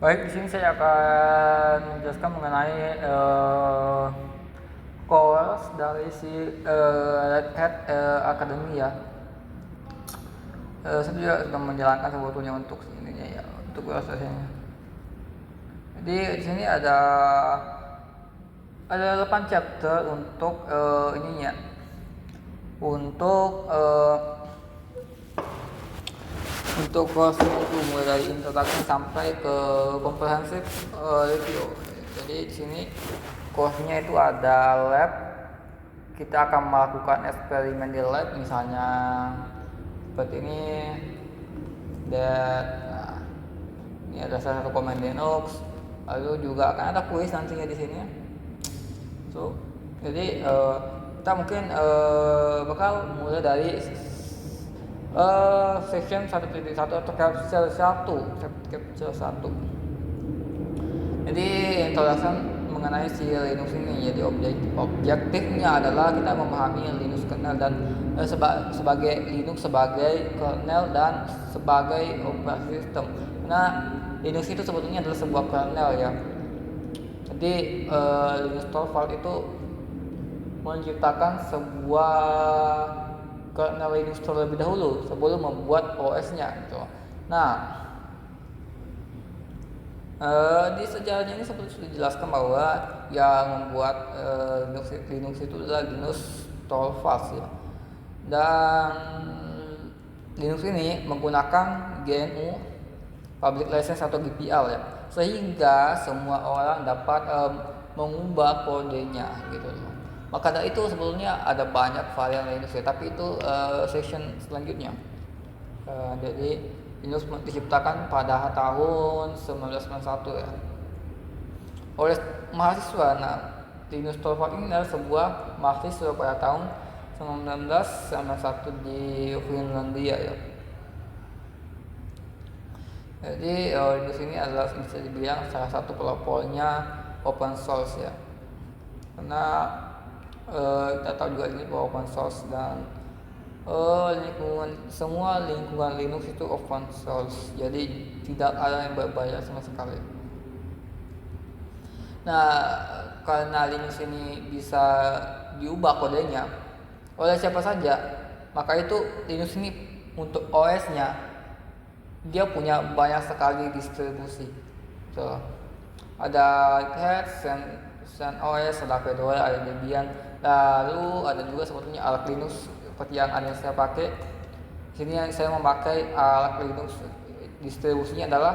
Baik, di sini saya akan menjelaskan mengenai course dari si Red Hat Academy ya. Saya juga sudah menjalankan sebetulnya untuk ininya ya, untuk prosesnya. Jadi di sini ada 8 chapter untuk ininya, untuk course-nya itu mulai dari introduction sampai ke comprehensive review. Jadi di sini course-nya itu ada lab, kita akan melakukan eksperimen di lab, misalnya seperti ini. Dan nah, ini ada salah satu command Linux, lalu juga akan ada quiz nantinya di sini. So, jadi kita mungkin bakal mulai dari section 1.1 atau capsule 1. Jadi introduction mengenai si Linux ini. Jadi objektifnya adalah kita memahami Linux kernel dan sebagai Linux sebagai kernel dan sebagai operasi sistem. Karena Linux itu sebetulnya adalah sebuah kernel ya. Jadi Linus Torvalds itu menciptakan sebuah kernel Linux terlebih dahulu sebelum membuat OS-nya gitu. Nah, di sejarahnya ini seperti sudah dijelaskan bahwa yang membuat Linux itu adalah Linus Torvalds ya. Dan Linux ini menggunakan GNU Public License atau GPL ya, sehingga semua orang dapat mengubah kodenya gitu loh. Maka dari itu sebetulnya ada banyak varian Linux ya, tapi itu session selanjutnya. Jadi Linux diciptakan pada tahun 1991 ya oleh mahasiswa. Nah, Linus Torvalds ini adalah sebuah mahasiswa pada tahun 1991 di Finlandia ya. Jadi Linux ini adalah bisa dibilang salah satu pelopornya open source ya, karena kita tahu juga ini bahwa open source dan semua lingkungan Linux itu open source, jadi tidak ada yang berbayar sama sekali. Nah, karena Linux ini bisa diubah kodenya oleh siapa saja, maka itu Linux ini untuk OS-nya dia punya banyak sekali distribusi. So, ada Red Hat, CentOS, ada Fedora, ada Debian, lalu ada juga sebetulnya Arch Linux seperti yang ada saya pakai. Sini yang saya memakai Arch Linux, distribusinya adalah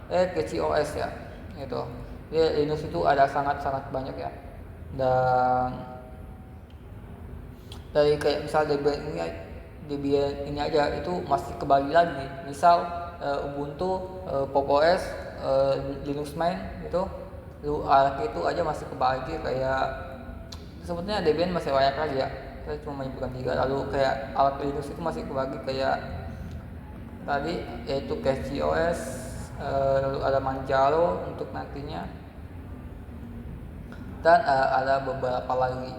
KCOS ya, gitu. Jadi Linux itu ada sangat banyak ya. Dan dari kayak misal Debian ini aja itu masih kebagi lagi. Misal Ubuntu, Pop OS, Linux Mint gitu. Lalu Arch itu aja masih kebagi kayak sebetulnya Debian masih banyak lagi ya. Saya cuma menyebutkan 3. Lalu kayak Arch Linux itu masih kebagi kayak tadi yaitu CentOS, lalu ada Manjaro untuk nantinya, dan ada beberapa lagi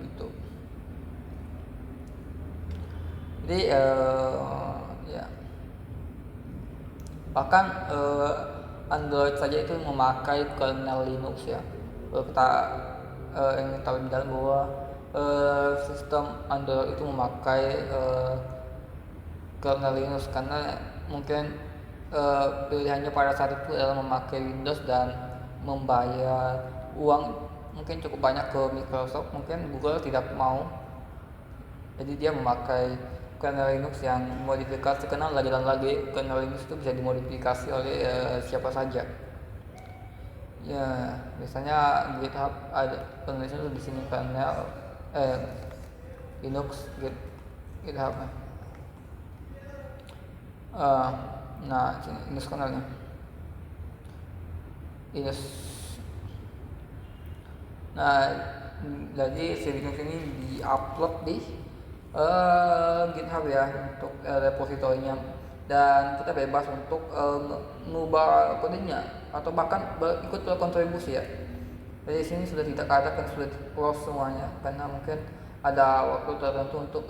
gitu. Jadi ya bahkan Android saja itu memakai kernel Linux ya. Kalau kita ingin tahu di dalam bahwa sistem Android itu memakai kernel Linux, karena mungkin pilihannya pada saat itu adalah memakai Windows dan membayar uang mungkin cukup banyak ke Microsoft. Mungkin Google tidak mau, jadi dia memakai kernel Linux yang modifikasi, karena lagi kernel Linux itu bisa dimodifikasi oleh siapa saja. Ya, biasanya GitHub ada penulisnya tuh di sini kernel Linux GitHub. Nah, sini Linux kernelnya. Linux. Nah, jadi si Linux ini diupload di GitHub ya untuk repositorinya, dan kita bebas untuk mengubah kodenya atau bahkan ikut berkontribusi ya. Jadi sini sudah tidak ada, kan sudah close semuanya karena mungkin ada waktu tertentu untuk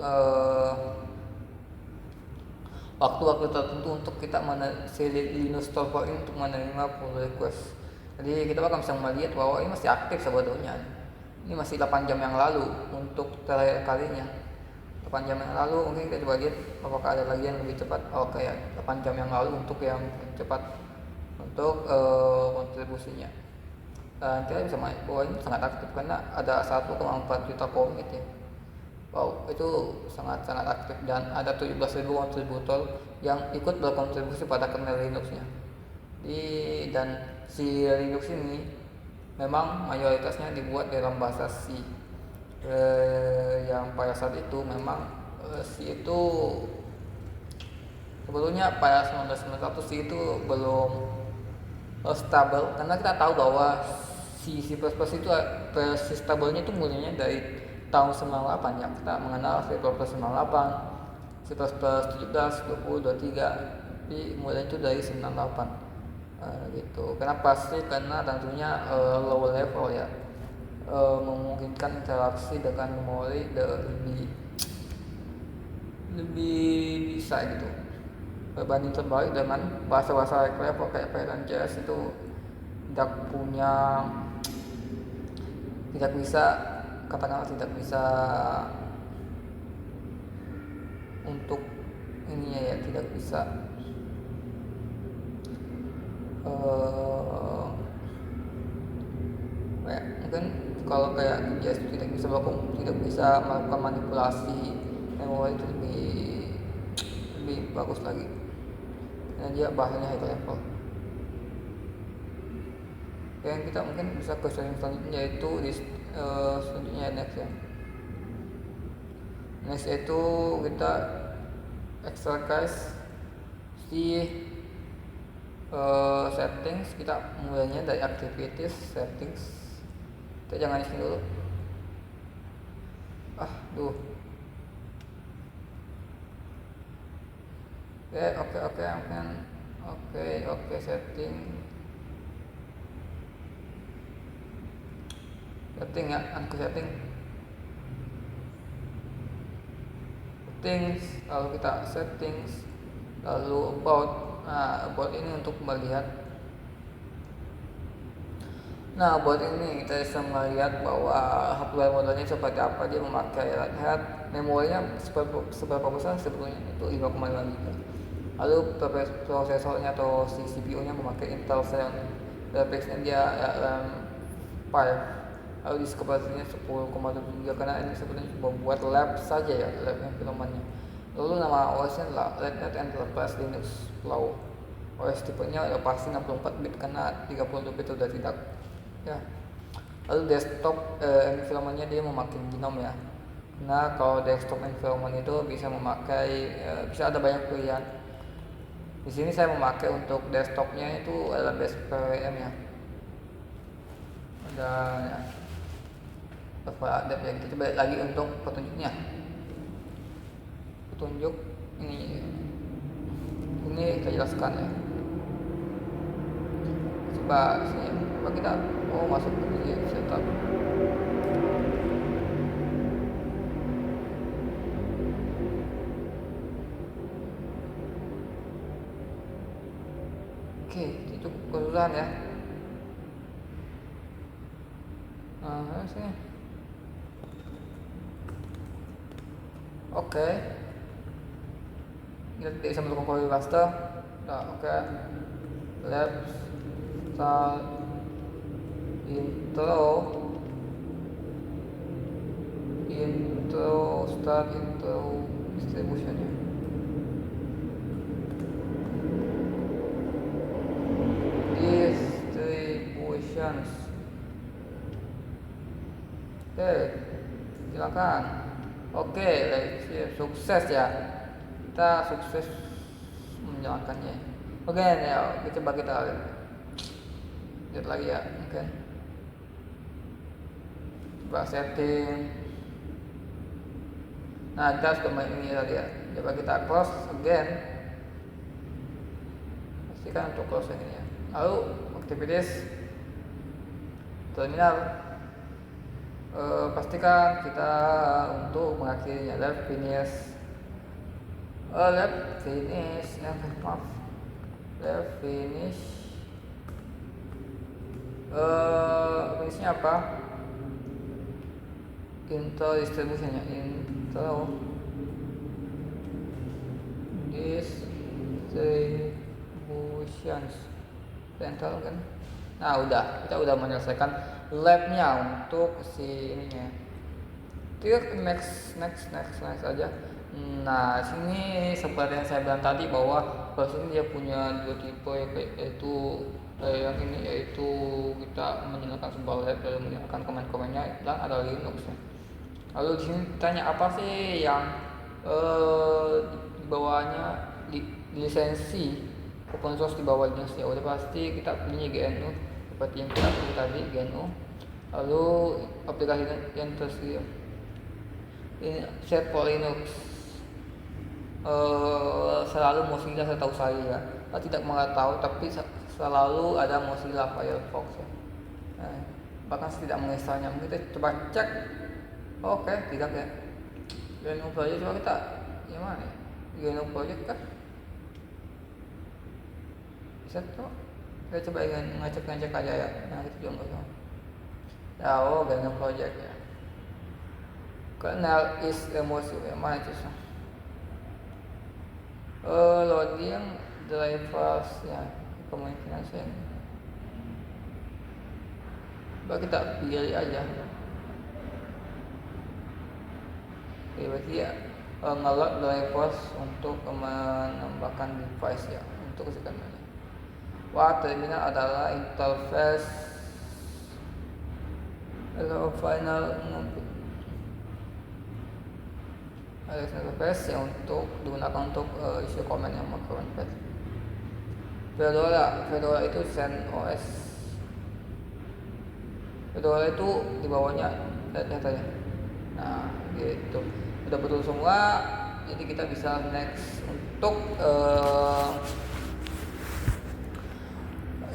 waktu-waktu tertentu untuk kita si Linux Torvalds ini untuk menerima pull request. Jadi kita bakal bisa melihat bahwa ini masih aktif sebetulnya. Ini masih 8 jam yang lalu untuk terakhir kalinya. 8 jam yang lalu mungkin kita coba lihat apakah ada lagi yang lebih cepat. Oke ya, 8 jam yang lalu untuk yang cepat untuk kontribusinya. Dan kita bisa melihat bahwa ini sangat aktif karena ada 1,4 juta komit ya. Wow, itu sangat-sangat aktif dan ada 17.000 kontributor yang ikut berkontribusi pada kernel Linux-nya. Dan si Linux ini memang mayoritasnya dibuat dalam bahasa C. Yang pada saat itu memang C itu sebetulnya pada 1991 C itu belum stabil karena kita tahu bahwa C++ itu versi stabilnya itu mulainya dari tahun 98 ya. Kita mengenal C++ 98, C++ 17, 20, 23, tapi mulai itu dari 98 gitu. Kenapa sih? Karena tentunya low level ya, memungkinkan interaksi dengan memori lebih bisa gitu, berbanding terbalik dengan bahasa-bahasa high level kayak Python JS itu tidak bisa katakanlah tidak bisa untuk ininya ya, tidak bisa mungkin kalau kayak JS tidak bisa melakukan manipulasi memori itu lebih bagus lagi dan dia bahasanya high level. Dan kita mungkin bisa ke selanjutnya yaitu selanjutnya next ya. Next itu kita exercise si settings. Kita mulainya dari activities settings. Kita jangan di sini dulu. Oke, setting ya, settings, lalu kita settings, lalu about ini untuk melihat. Buat ini kita bisa melihat bahwa hardware modelnya seperti apa, dia memakai Red Hat, memorinya seberapa besar sebetulnya itu 5,5 GB. Lalu prosesornya atau si CPU-nya memakai Intel Xeon, graphics-nya dia RAM5. Lalu disk kapasitasnya 10,7 GB karena ini sebetulnya cuma buat lab saja ya, lab environment-nya. Lalu nama OS-nya adalah Red Hat Enterprise Linux Low. OS tipenya udah pasti 64 bit karena 32 bit sudah tidak ya. Lalu desktop environment-nya dia memakai GNOME ya. Nah, kalau desktop environment itu bisa memakai bisa ada banyak pilihan. Di sini saya memakai untuk desktopnya itu adalah base PWM ya. Dan ya, ya, kita balik lagi untuk petunjuknya. Petunjuk ini kita jelaskan ya. Coba sini, coba kita masuk ke setup. Itu cukup kesusahan ya. Sini. Kita tidak bisa melakukan copy paste. Labs start intro distributionnya. Distributions. Silakan. Sukses ya. Kita sukses menjalankannya. Ya, coba kita lihat lagi ya. Coba setting. Kita sudah main ini tadi ya. Coba kita close again. Pastikan untuk close yang ini ya. Lalu activities terminal. Pastikan kita untuk mengakhirinya adalah finish Lab finish, maaf, lab finish, finishnya apa? Intel distributionnya, Intel distributions, Intel kan. Nah kita udah menyelesaikan labnya untuk si ininya. Kita next aja. Nah sini seperti yang saya bilang tadi bahwa ini dia punya dua tipe, yaitu yang ini yaitu kita menyalakan sebuah lab lalu menyalakan komen-komennya, dan ada Linux ya. Lalu di sini tanya apa sih yang di bawahnya lisensi open source di bawah Linux ya. Udah pasti kita punya GNU seperti yang kita pilih tadi, GNU. Lalu aplikasi yang tersedia ini set for Linux, selalu Mozilla setahu saya ya. Saya tidak mengetahui tapi selalu ada Mozilla Firefox ya. Bahkan saya tidak menginstalnya. Mungkin kita coba cek. Oke, tidak ya. GNU Project coba kita gimana ya? GNU Project kan bisa tuh. Kita coba ngecek aja ya. Nah itu juga nggak tahu. GNU Project ya. Kernel is emosi mana itu sih? Loading drivers ya, kemungkinan saya. Coba kita pilih aja. Berarti ya nge-load drivers untuk menambahkan device ya, untuk sekarang. Terminal adalah interface final interface yang untuk digunakan untuk isi komen yang mau konvert. Fedora itu CentOS. Fedora itu di bawahnya datanya. Nah gitu, udah betul semua. Jadi kita bisa next untuk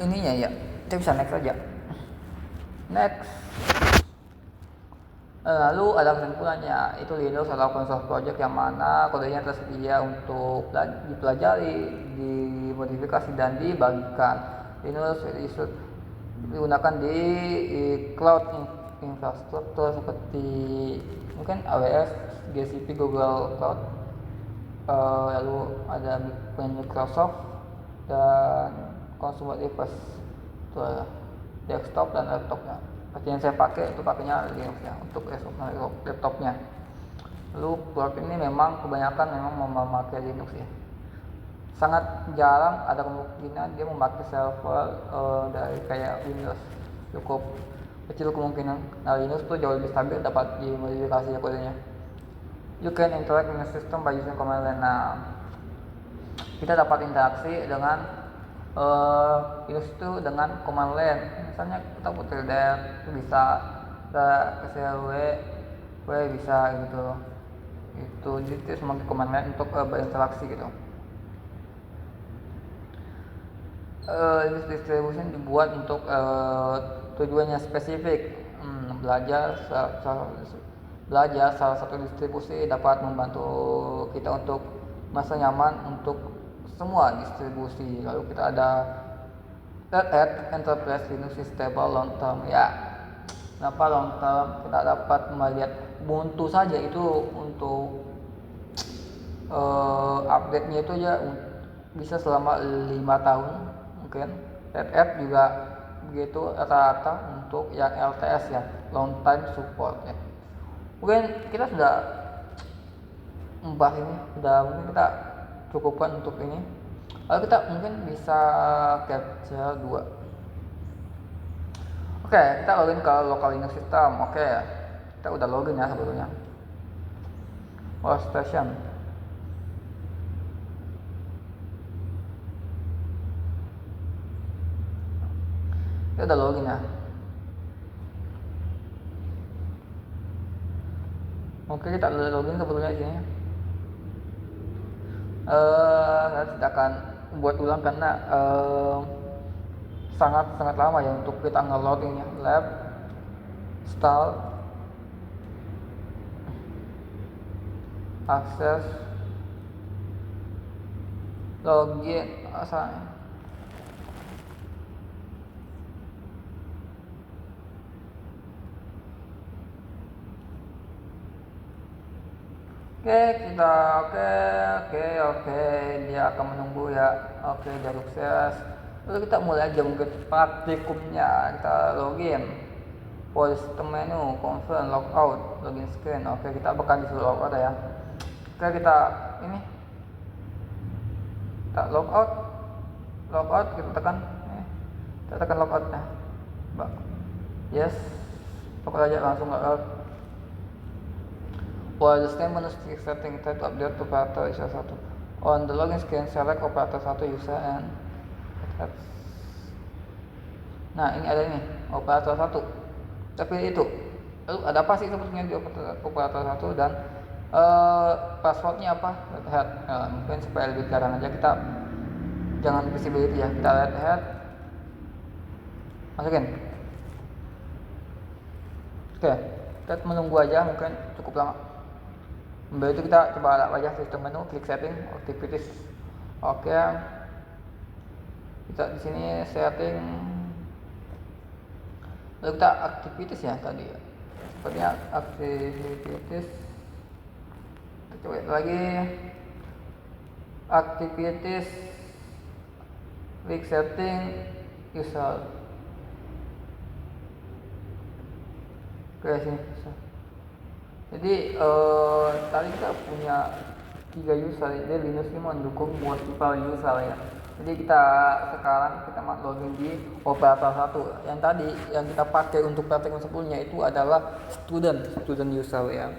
ininya ya. Kita bisa next aja. Next. Lalu ada kesimpulannya, itu Linux adalah open source project yang mana kodenya tersedia untuk dipelajari, dimodifikasi dan dibagikan. Linux digunakan di cloud infrastruktur seperti mungkin AWS, GCP, Google Cloud. Lalu ada Microsoft dan consumer device, desktop dan laptopnya. Seperti yang saya pakai itu pakainya Linux ya untuk laptopnya. Lalu program ini memang kebanyakan memakai Linux ya. Sangat jarang ada kemungkinan dia memakai server dari kayak Windows. Cukup kecil kemungkinan. Nah Linux tuh jauh lebih stabil, dapat dimodifikasi ya kodenya. You can interact with the system by using command line. Nah kita dapat interaksi dengan Linux itu dengan command line. Misalnya kita putar del itu bisa, CLW bisa gitu loh. Itu jadi semakin command line untuk berinteraksi gitu. Linux distribution dibuat untuk tujuannya spesifik. Belajar salah satu distribusi dapat membantu kita untuk merasa nyaman untuk semua distribusi. Lalu kita ada Red Hat Enterprise Linux is stable long term ya. Kenapa long term? Kita dapat melihat Ubuntu saja itu untuk update-nya itu ya bisa selama 5 tahun mungkin. Red Hat juga begitu rata-rata untuk yang LTS ya, long time support ya. Mungkin kita sudah membahas ini, mungkin kita cukupkan untuk ini. Lalu kita mungkin bisa capture 2. Oke, kita login ke local Linux system. Oke, kita udah login ya sebetulnya. Workstation. Kita udah login ya. Oke, kita udah login sebetulnya di sini. Saya tidak akan buat ulang karena sangat lama ya untuk kita nge-loadingnya. Lab start akses login asalnya. Oke, dia akan menunggu ya. Oke, dia sukses. Lalu kita mulai aja mungkin praktikumnya. Kita login. For system menu, confirm, logout, login screen. Oke, kita bakal disuruh logout ya. Oke, kita ini. Kita logout, kita tekan. Kita tekan logoutnya. Yes. Logout aja langsung logout. For the same menu setting, type to update to operator user 1. On the login screen, select operator 1 user and nah ini ada ini operator 1. Tapi itu lalu ada apa sih sebetulnya di operator 1 dan passwordnya apa? Head. Mungkin supaya lebih kelihatan aja kita jangan visibility ya, kita lihat head, masukin. Oke, kita menunggu aja, mungkin cukup lama. Sambil itu kita coba lihat aja sistem menu, klik setting, activities. Oke. Kita di sini setting. Lalu kita activities ya tadi ya. Sepertinya activities. Kita coba lagi. Activities. Klik setting, user. Oke sini. Jadi tadi kita punya 3 user, jadi Linux ini mendukung multiple user ya. Jadi sekarang kita login di operator 1. Yang tadi yang kita pakai untuk praktek sebelumnya itu adalah student user ya.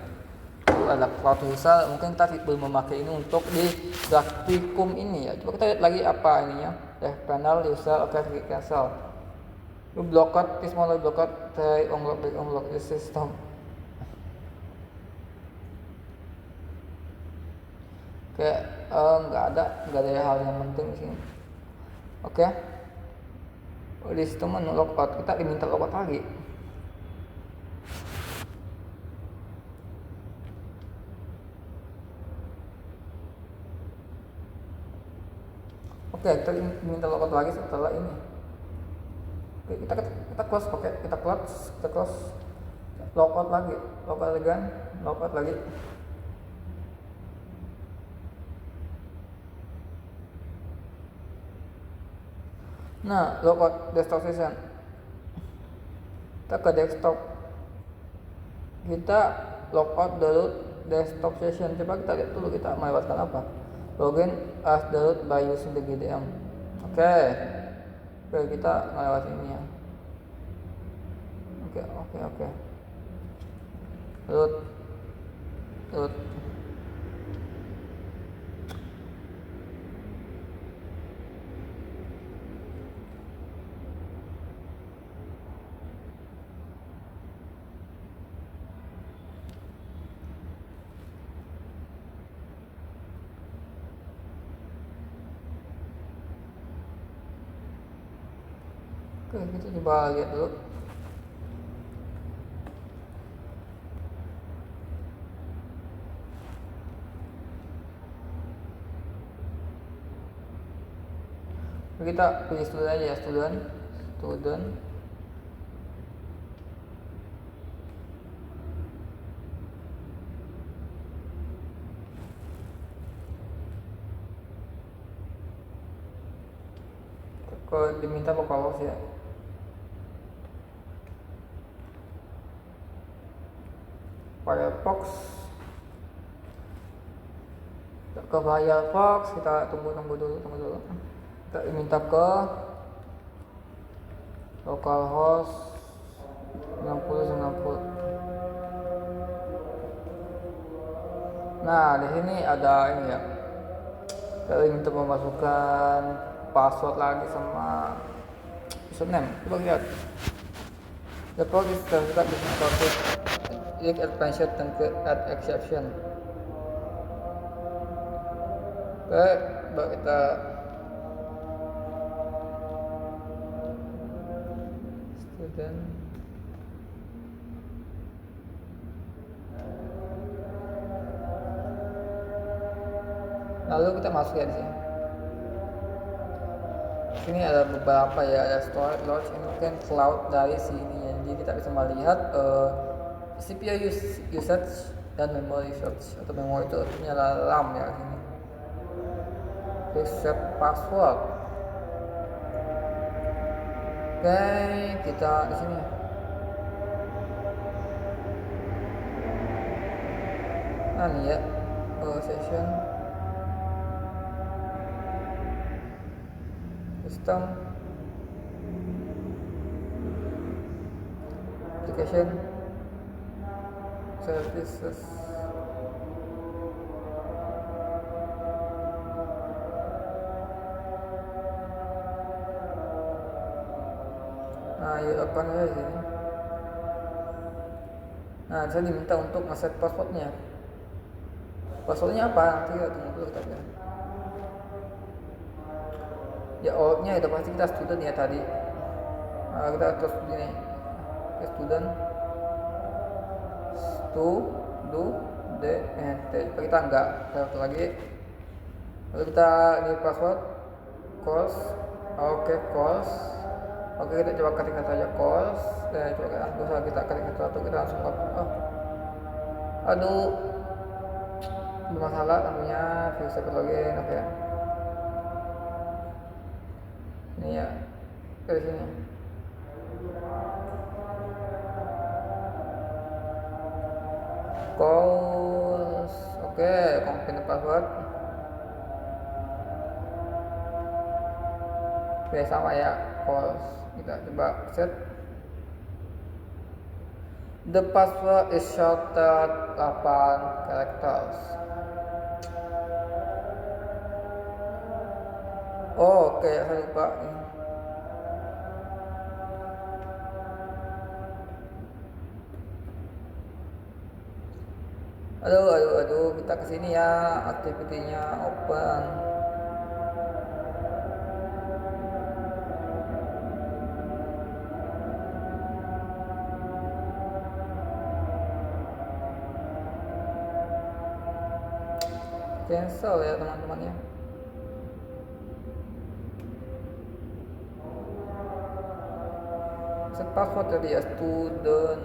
Itu adalah cloud user. Mungkin kita belum memakai ini untuk di praktikum ini ya. Coba kita lihat lagi apa ininya. Panel user, oke, klik cancel. You blocked this model blocked try unlock the system. Kayak nggak ada hal yang penting di sini. Oke. Di situ menu logout, kita diminta logout lagi. Oke, kita diminta logout lagi setelah ini. Oke, kita close logout lagi, logout lagi. Nah, logout desktop session. Kita ke desktop. Kita logout dulu desktop session. Coba kita lihat dulu kita melewatkan apa. Login as download by using the GDM. Oke, kita melewati ini ya. Oke. Root. Oke, kita coba lihat dulu. Kita pilih student aja ya, student. Kalau diminta localhost ya. Firefox. Ke Firefox, kita tunggu dulu. Kita minta ke localhost 6090. Nah, di sini ada ini ya. Kita minta memasukkan password lagi sama username. Coba lihat. The code is certified with password. Click advanced dan ke add exception. Oke, coba kita student. Lalu kita masuk ya di sini. sini ada beberapa ya, ada storage, load, ini mungkin cloud dari sini ya. Jadi kita bisa melihat CPU usage dan memory usage, atau memory itu artinya RAM ya sini. Reset password. Oke, kita di sini. Nah nih ya, session, system, application, services. Nah, ya akan ya di sini. Nah, saya diminta untuk nge-set passwordnya. Passwordnya apa? Nanti kita tunggu dulu kita lihat. Ya, outnya itu pasti kita student ya tadi. Nah, kita terus begini. Oke, student do d n t. Kita enggak satu lagi. Lalu kita ini password course. Oke, course. Oke, kita coba ketikkan saja course. Coba kita ketikkan satu, kita langsung aduh, bermasalah namanya user login. Oke, ini ya dari sini. Course. Oke, confirm password. Oke, sama ya, course. Kita coba set. The password is shorted 8 characters. Oke, saya lupa. Aduh, kita kesini ya, activity-nya open. Cancel ya teman-teman ya. Set password tadi ya, student.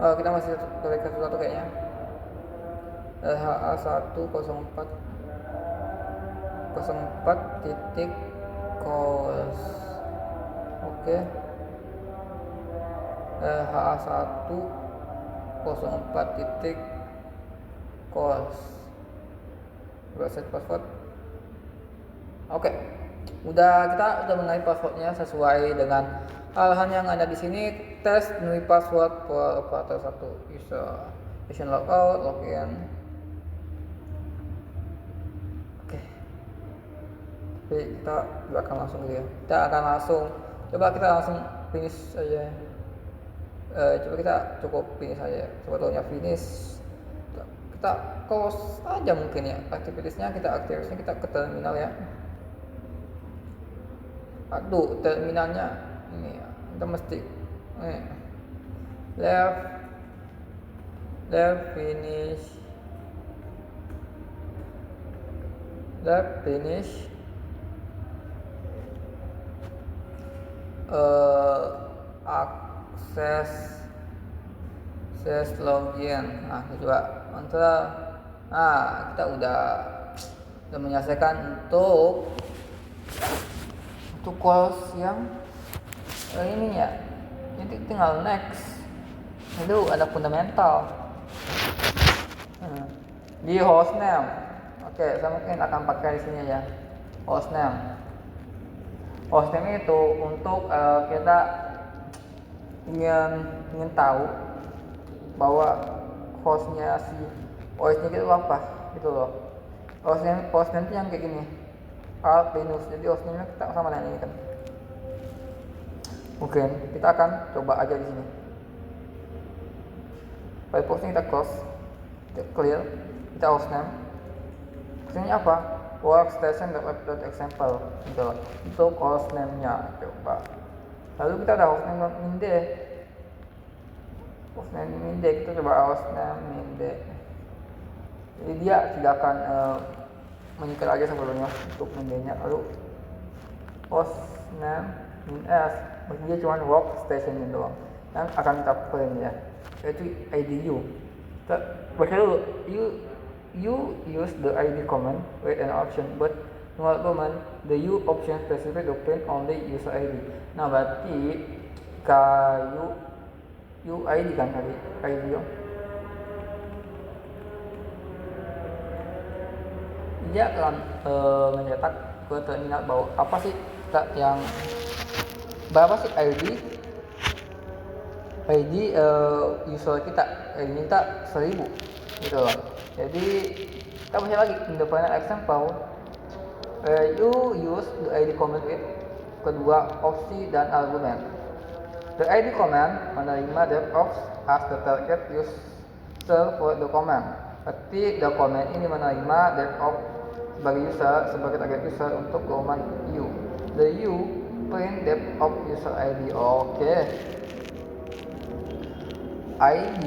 Oh, kita masih berikan sesuatu kayaknya. LHA104 titik course. Oke. LHA104 titik course. Coba set password. Oke. Kita udah mengenai passwordnya sesuai dengan hal-hal yang ada di sini. Tes new password for operator 1 user session logout login. Oke. Tapi kita akan langsung gitu ya. Kita langsung finish saja. Coba kita cukup finish saja. Coba tahunya finish. Kita close aja mungkin ya. Aktivitasnya kita ke terminal ya. Aduh, terminalnya ini ya. Kita mesti left finish access login. Nah, kita coba enter. Nah, kita udah menyelesaikan untuk course yang ini ya. Jadi tinggal next. Itu ada fundamental di hostname. Oke, saya mungkin akan pakai di sini ya, hostname. Hostname itu untuk kita ingin tahu bahwa hostnya si OS-nya itu apa gitu loh. Hostname itu yang kayak gini, Alt Linux. Jadi hostname-nya kita sama dengan ini kan. Mungkin kita akan coba aja di sini. Firefox-nya kita close, kita clear, kita hostname. Hasilnya apa? Workstation.web.example gitu loh. Untuk hostname-nya coba. Lalu kita ada hostname minde. Kita coba hostname minde. Jadi dia tidak akan mengikat aja sebelumnya untuk namanya. Lalu host name min s, dia cuma workstation ini doang yang akan kita print ya, yaitu IDU. Baca dulu, you use the ID command with an option, but no command the u option specific to print only user ID. Nah berarti u ID kan tadi ID yo. Dia akan mencetak ke terminal bahwa apa sih yang berapa sih ID user kita, ID kita 1000 gitu loh. Jadi kita baca lagi in the final example, you use the ID command with kedua opsi dan argumen. The ID command menerima DevOps as the target user for the command. Berarti the command ini menerima DevOps sebagai target user untuk command u. The u print DevOps user ID. Oke. ID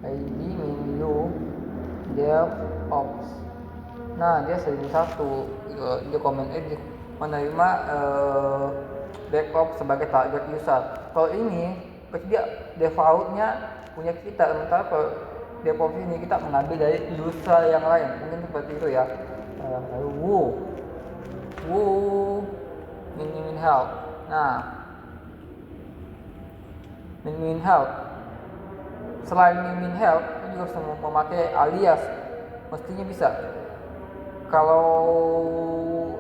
menu DevOps. Nah dia 1001. Dia command ini menerima DevOps sebagai target user. Kalau ini dia defaultnya punya kita, sementara kalau DevOps ini kita mengambil dari user yang lain, mungkin seperti itu ya. Lalu min help. Nah min help, selain min help kita juga bisa memakai alias, mestinya bisa. Kalau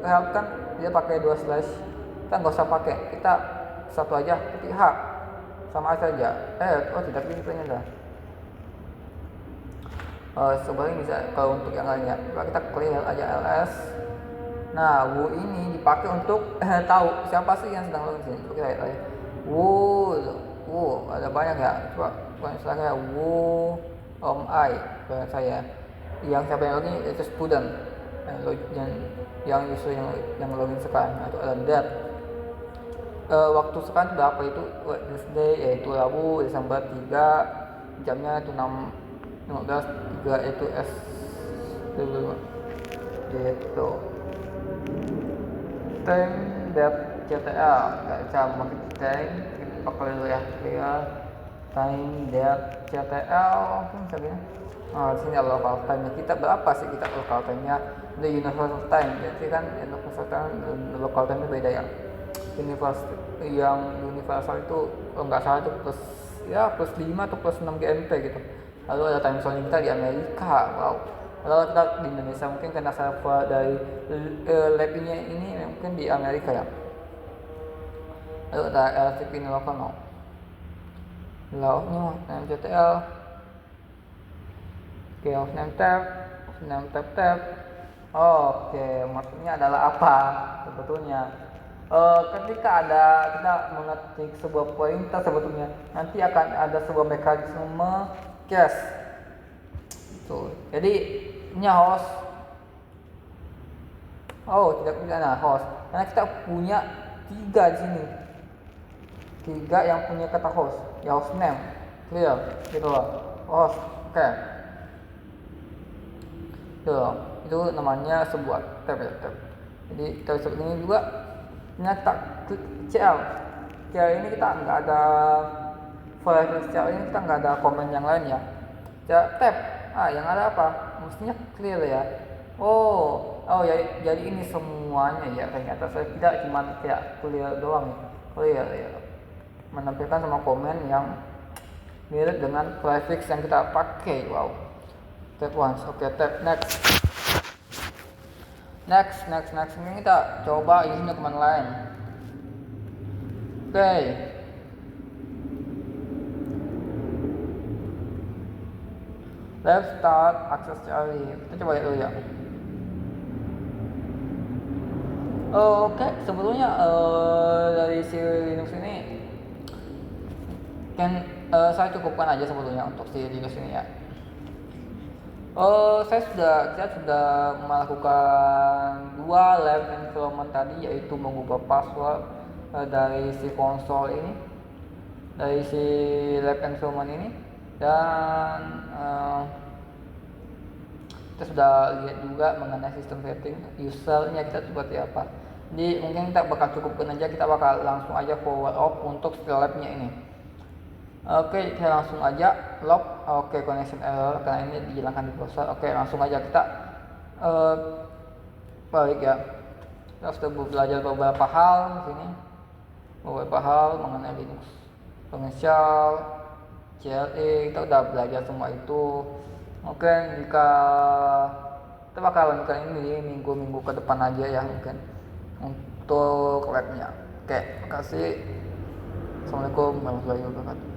help kan dia pakai 2 slash, kita nggak usah pakai, kita satu aja ketik h sama saja. Tidak pintunya dah. Sebenarnya bisa kalau untuk yang lainnya. Kita clear aja ls. Nah, ini dipakai untuk tahu siapa sih yang sedang login sini. Coba kita lihat aja. Ada banyak ya. Coba misalnya I banyak saya. Yang siapa yang login itu student. Yang user yang login sekarang, atau ada that. Waktu sekarang berapa itu? Wednesday, yaitu Rabu, Desember 3, jamnya itu 6:15, 3 itu gitu. Time that CTL nggak bisa memakai time, kita pakai dulu ya. Clear time that CTL mungkin misalnya. Di sini local time kita berapa sih kita local time-nya? The universal time, jadi kan universal time dan local time itu beda ya. Universal itu kalau nggak salah itu plus 5 atau plus 6 GMT gitu. Lalu ada time zone kita di Amerika. Wow. Kalau kita di Indonesia mungkin karena server dari lab ini mungkin di Amerika ya. Lalu ada LCP ini lokal no. Lalu MCTL. Oke, name tab. Oke, maksudnya adalah apa sebetulnya? Ketika kita mengetik sebuah perintah sebetulnya nanti akan ada sebuah mekanisme cache. Tuh. Jadi ini host. Tidak punya host. Karena kita punya 3 di sini. 3 yang punya kata host. Ya host name. Clear. Gitu loh. Host. Oke. Itu namanya sebuah tab. Jadi kita bisa ini juga. Kita klik CL ini kita nggak ada file CL ini, kita nggak ada komen yang lain ya. Tab yang ada apa? Mestinya clear ya. Jadi ini semuanya ya, ternyata saya tidak cuma kayak clear doang. Clear ya, menampilkan semua komen yang mirip dengan prefix yang kita pakai. Wow. Tab once. Oke, tab next. Ini kita coba isinya kemana lain. Oke. Let's start access cari. Kita coba lihat dulu ya. Oke, sebetulnya dari si Linux ini kan saya cukupkan aja sebetulnya untuk si Linux ini ya. Kita sudah melakukan 2 lab environment tadi, yaitu mengubah password dari si konsol ini, dari si lab environment ini, dan kita sudah lihat juga mengenai sistem setting usernya kita seperti apa. Jadi mungkin kita bakal cukupkan aja, kita bakal langsung aja forward off untuk labnya ini. Oke, kita langsung aja log. Oke, connection error karena ini dihilangkan di browser. Oke, langsung aja kita balik ya. Kita sudah belajar beberapa hal di sini, beberapa hal mengenai Linux Potensial, CLE, kita udah belajar semua itu. Oke, jika kita bakal lanjutkan ini di minggu-minggu ke depan aja ya mungkin untuk labnya. Oke, makasih. Assalamualaikum warahmatullahi wabarakatuh.